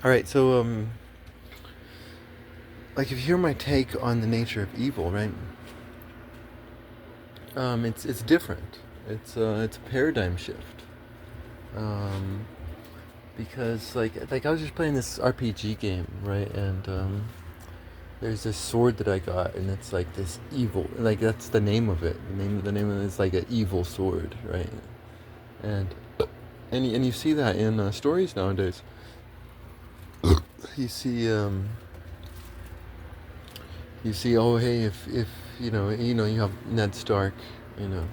All right, so like if you hear my take on the nature of evil, right? It's different. It's a paradigm shift. Um, because like I was just playing this RPG game, right? And there's this sword that I got, and it's like this evil. Like that's the name of it. The name of it is like an evil sword, right? And and you see that in stories nowadays. You see oh hey if you have Ned Stark, you know,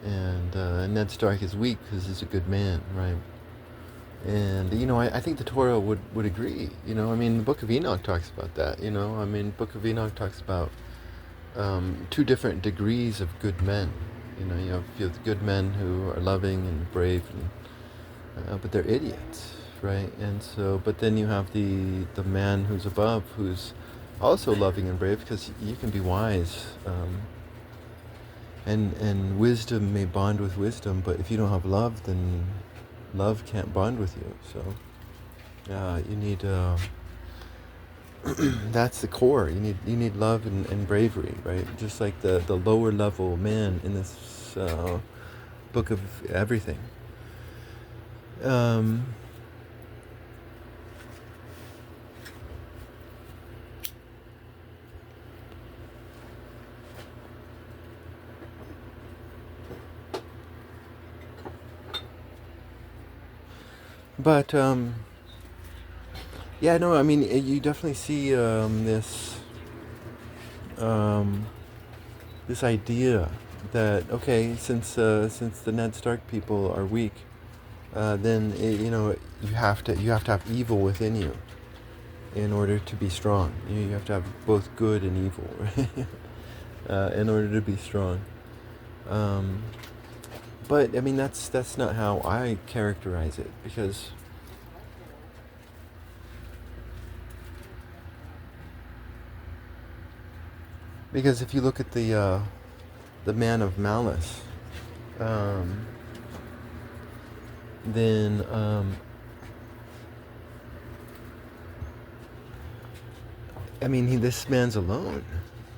and Ned Stark is weak because he's a good man, right? And I think the Torah would agree. I mean, the Book of Enoch talks about that. I mean, Book of Enoch talks about two different degrees of good men. You have good men who are loving and brave, but they're idiots, right? And so, but then you have the man who's above, who's also loving and brave, because you can be wise, and wisdom may bond with wisdom, but if you don't have love, then love can't bond with you. So you need that's the core. You need love and bravery, right? Just like the lower level man in this book of everything. Um, but yeah, no, I mean you definitely see um, this idea that okay, since the Ned Stark people are weak, then you have to have evil within you in order to be strong. You have to have both good and evil, right? In order to be strong. Um, but I mean that's not how I characterize it, because if you look at the man of malice, um, then I mean this man's alone,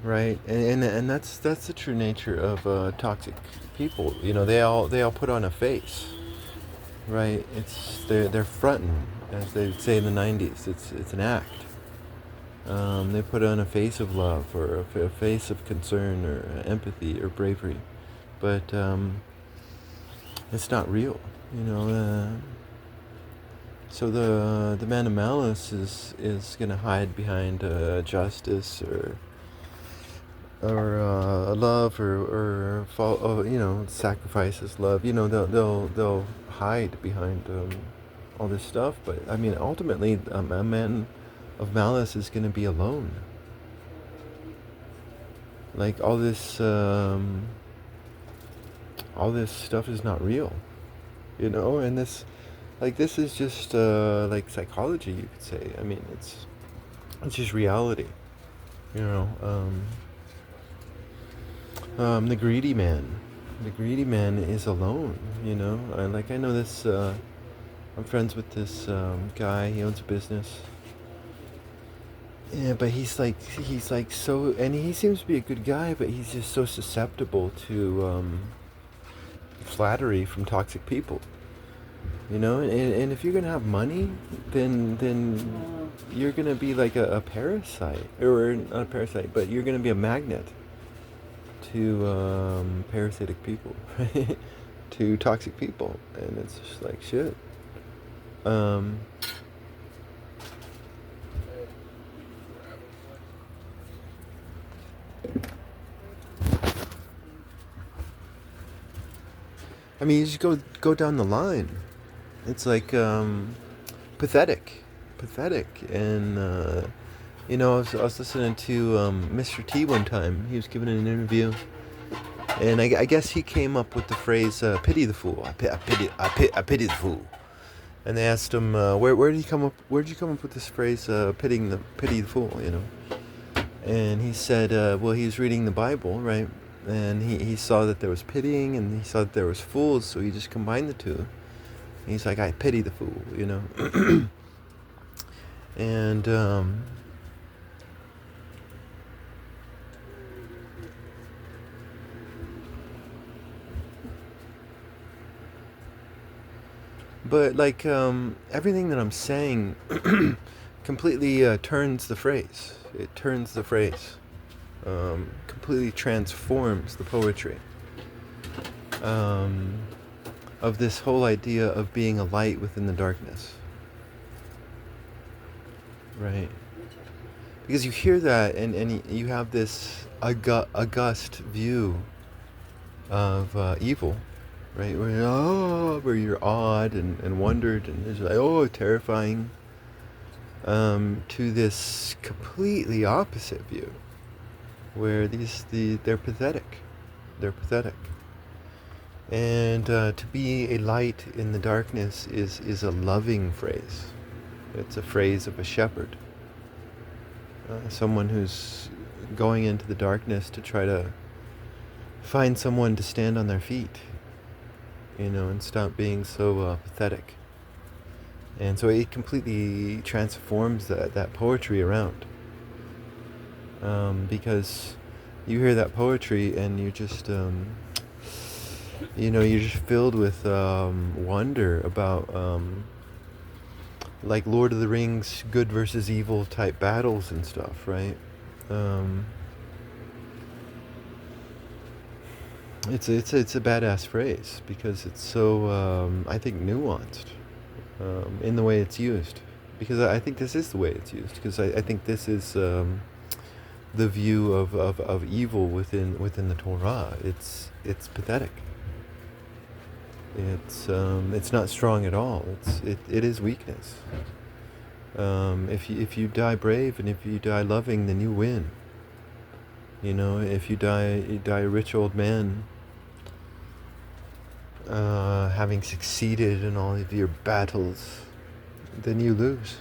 right? And that's the true nature of toxic people. They all put on a face, right? They're fronting, as they would say in the '90s. It's an act. They put on a face of love, or a face of concern, or empathy, or bravery, but it's not real. You know. So the man of malice is gonna hide behind justice, or love, or fall, sacrifices love. They'll hide behind all this stuff. But I mean, ultimately, a man of malice is gonna be alone. Like all this stuff is not real, and this is just like psychology, you could say. I mean, it's just reality, you know. The greedy man, is alone. I know this. I'm friends with this guy. He owns a business. Yeah, but he's like so, and he seems to be a good guy, but he's just so susceptible to flattery from toxic people. And if you're gonna have money, then you're gonna be like a parasite, or not a parasite, but you're gonna be a magnet to parasitic people, right? To toxic people, and it's just like shit. Um, I mean, you just go down the line. It's like pathetic, and I was listening to Mr. T one time. He was giving an interview, and I guess he came up with the phrase "pity the fool." I pity the fool. And they asked him, where did he come up? Where did you come up with this phrase, pity the fool? And he said, well, he was reading the Bible, right? And he saw that there was pitying, and he saw that there was fools, so he just combined the two. And he's like, I pity the fool. And but like everything that I'm saying completely turns the phrase. It turns the phrase. Completely transforms the poetry um, of this whole idea of being a light within the darkness, right? Because you hear that and you have this august view of evil, right? Where you're awed and wondered and it's like, oh, terrifying, to this completely opposite view where they're pathetic. They're pathetic. And to be a light in the darkness is a loving phrase. It's a phrase of a shepherd, someone who's going into the darkness to try to find someone to stand on their feet, and stop being so pathetic. And so it completely transforms that poetry around, because you hear that poetry and you're just filled with wonder about like Lord of the Rings, good versus evil type battles and stuff, right? Um, it's a badass phrase because it's so I think nuanced in the way it's used. Because I think this is the way it's used. Because I think this is the view of evil within the Torah. It's pathetic. It's not strong at all. It is weakness. If you die brave and if you die loving, then you win. If you die a rich old man, having succeeded in all of your battles, then you lose.